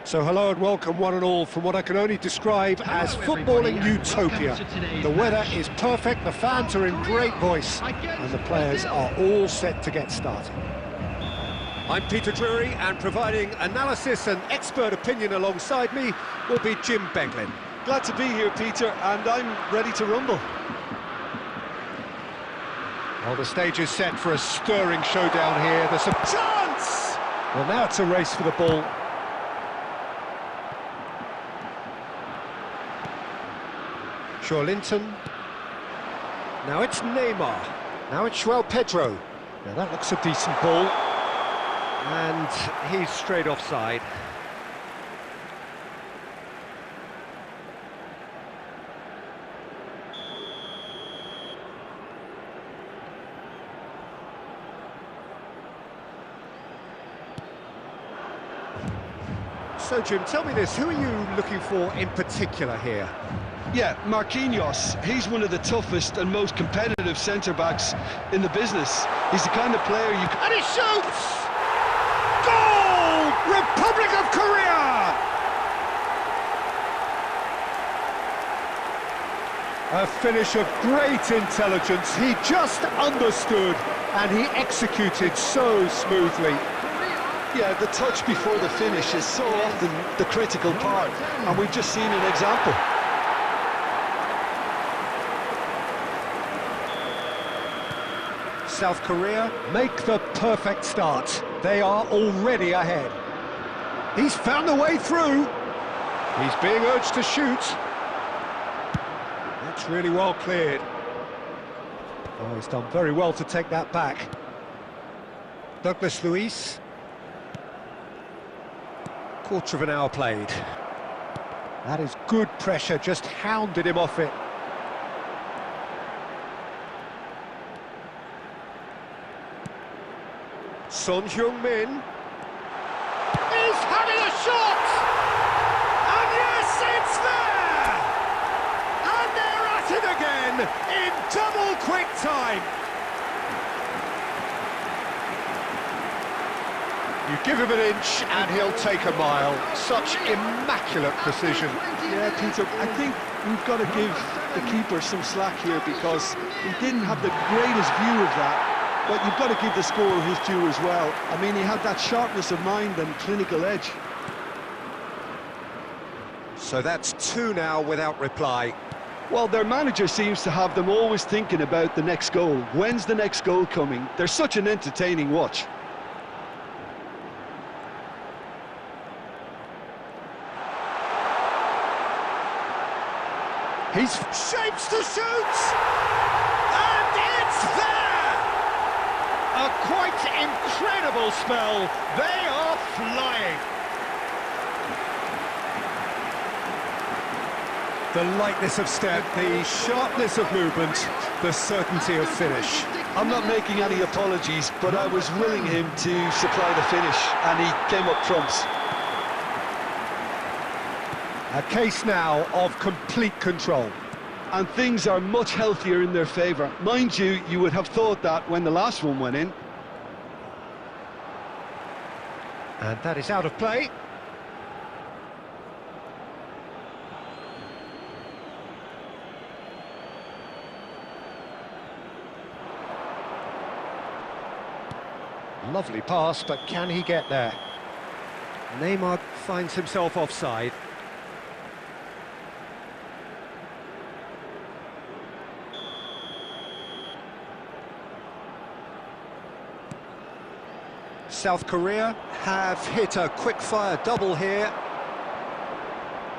So hello and welcome one and all from what I can only describe as footballing utopia. The weather is perfect, the fans are in great voice, and the players are all set to get started. I'm Peter Drury, and providing analysis and expert opinion alongside me will be Jim Beglin. Glad to be here, Peter, and I'm ready to rumble. Well, the stage is set for a stirring showdown here. There's a chance! Well, now it's a race for the ball. Linton. Now it's Neymar. Now it's João Pedro. Now that looks a decent ball. And he's straight offside. So Jim, tell me this, who are you looking for in particular here? Yeah, Marquinhos. He's one of the toughest and most competitive centre-backs in the business. He's the kind of player you... And he shoots! Goal! Republic of Korea! A finish of great intelligence. He just understood and he executed so smoothly. Yeah, the touch before the finish is so often the critical part, and we've just seen an example. South Korea make the perfect start. They are already ahead. He's found a way through. He's being urged to shoot. That's really well cleared. Oh, he's done very well to take that back. Douglas Luiz. Quarter of an hour played. That is good pressure, just hounded him off it. Son Heung-min. He's having a shot! And yes, it's there! And they're at it again in double quick time. You give him an inch and he'll take a mile. Such immaculate precision. Yeah, Peter, I think we've got to give the keeper some slack here because he didn't have the greatest view of that. But you've got to give the scorer his due as well. I mean, he had that sharpness of mind and clinical edge. So that's two now without reply. Well, their manager seems to have them always thinking about the next goal. When's the next goal coming? They're such an entertaining watch. He's shapes to shoot! And it's there! A quite incredible spell. They are flying. The lightness of step, the sharpness of movement, the certainty of finish. I'm not making any apologies, but I was willing him to supply the finish, and he came up trumps. A case now of complete control. And things are much healthier in their favour. Mind you, you would have thought that when the last one went in. And that is out of play. Lovely pass, but can he get there? Neymar finds himself offside. South Korea have hit a quick-fire double here.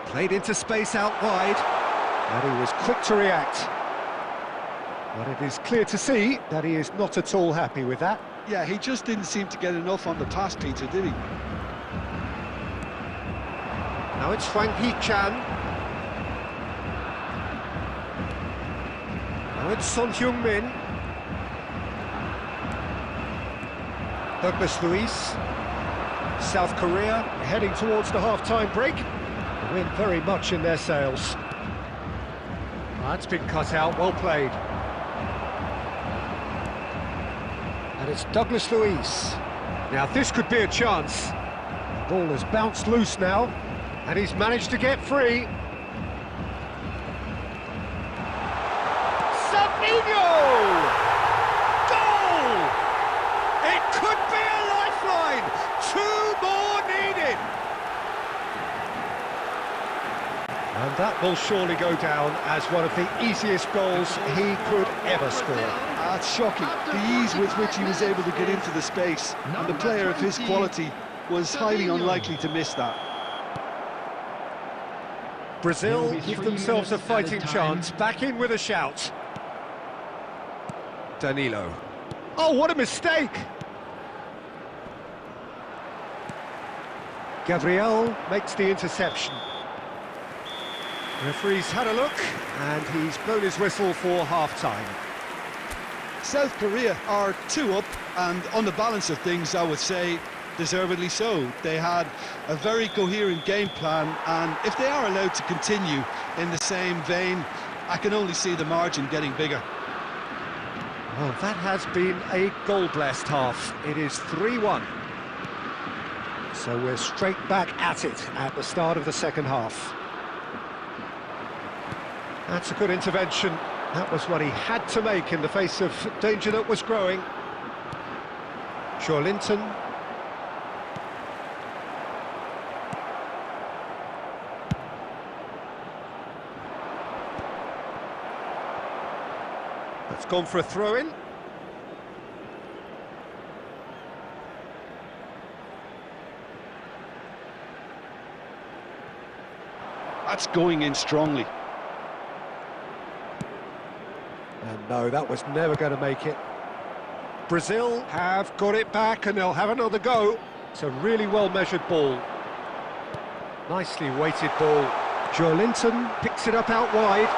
Played into space out wide, and he was quick to react. But it is clear to see that he is not at all happy with that. Yeah, he just didn't seem to get enough on the pass, Peter, did he? Now it's Hwang Hee-chan. Now it's Son Heung-min. Douglas Luiz. South Korea heading towards the half-time break. The wind very much in their sails. That's been cut out, well played. And it's Douglas Luiz. Now this could be a chance. Ball has bounced loose now, and he's managed to get free. Savinho! Goal! It could be a lifeline! 2 more needed! And that will surely go down as one of the easiest goals he could ever score. That's shocking, the ease with which he was able to get into the space, and the player of his quality was highly unlikely to miss that. Brazil give themselves a fighting chance, back in with a shout. Danilo. Oh, what a mistake! Gabriel makes the interception. The referee's had a look, and he's blown his whistle for half-time. South Korea are 2 up, and on the balance of things, I would say, deservedly so. They had a very coherent game plan, and if they are allowed to continue in the same vein, I can only see the margin getting bigger. Well, that has been a goal-blessed half. It is 3-1. So we're straight back at it at the start of the second half. That's a good intervention. That was what he had to make in the face of danger that was growing. Linton. That's gone for a throw-in. That's going in strongly. And no, that was never going to make it. Brazil have got it back and they'll have another go. It's a really well-measured ball. Nicely weighted ball. Linton picks it up out wide.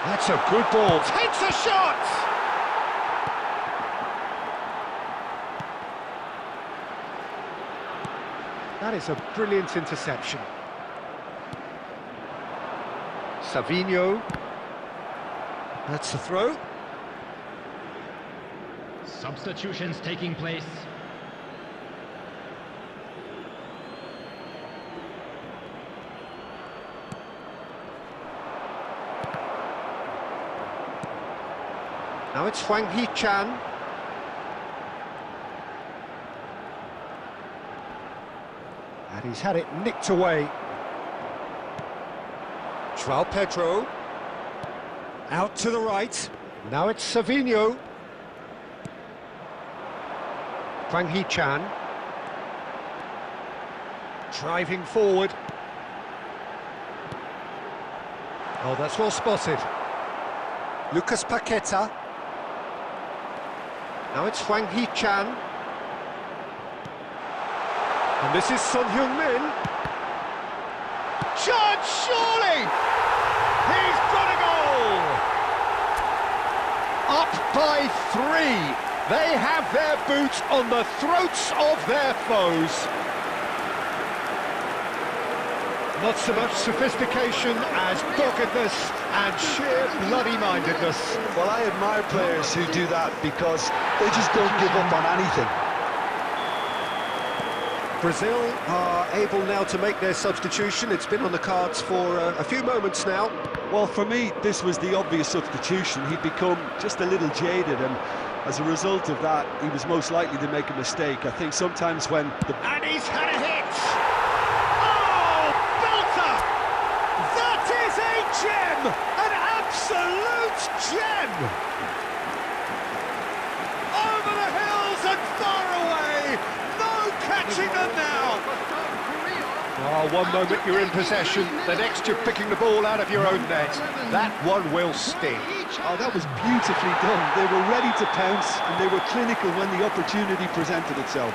That's a good ball. Takes a shot! That is a brilliant interception. Savinho. That's the throw. Substitutions taking place. Now it's Hwang Hee-chan. And he's had it nicked away. João Pedro. Out to the right. Now it's Savinho. Hwang Hee-chan. Driving forward. Oh, that's well spotted. Lucas Paqueta. Now it's Hwang Hee-chan. And this is Son Heung-min. Chance, surely! He's got a goal! Up by 3. They have their boots on the throats of their foes. Not so much sophistication as doggedness and sheer bloody-mindedness. Well, I admire players who do that because they just don't give up on anything. Brazil are able now to make their substitution. It's been on the cards for a few moments now. Well, for me, this was the obvious substitution. He'd become just a little jaded, and as a result of that, he was most likely to make a mistake. I think sometimes when the... And he's had a hit! Oh, belter! That is a gem! An absolute gem! Over the hills and far away! No catching them now! Oh, one moment you're in possession, the next you're picking the ball out of your own net. That one will sting. Oh, that was beautifully done. They were ready to pounce, and they were clinical when the opportunity presented itself.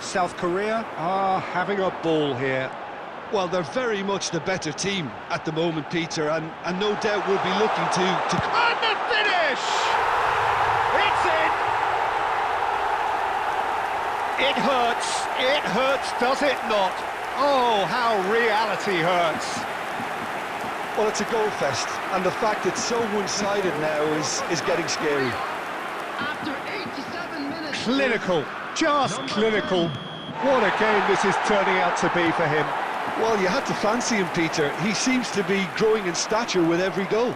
South Korea are having a ball here. Well, they're very much the better team at the moment, Peter, and no doubt will be looking to... And the finish! It's in! It hurts, does it not? Oh, how reality hurts. Well, it's a goal fest, and the fact it's so one-sided now is getting scary. After 87 minutes. Clinical, just clinical. What a game this is turning out to be for him. Well, you had to fancy him, Peter. He seems to be growing in stature with every goal.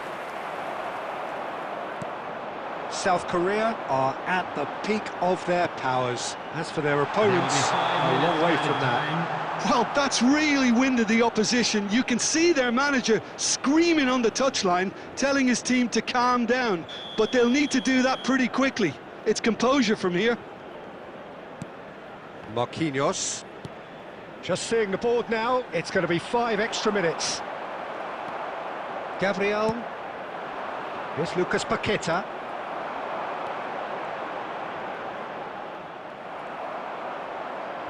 South Korea are at the peak of their powers. As for their opponents, a long way from that. Well, that's really winded the opposition. You can see their manager screaming on the touchline, telling his team to calm down. But they'll need to do that pretty quickly. It's composure from here. Marquinhos. Just seeing the board now, it's going to be 5 extra minutes. Gabriel. Here's Lucas Paqueta.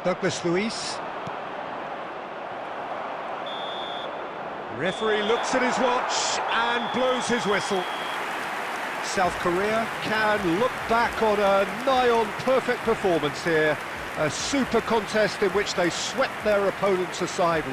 Douglas Luiz. Referee looks at his watch and blows his whistle. South Korea can look back on a nigh-on perfect performance here. A super contest in which they swept their opponents aside.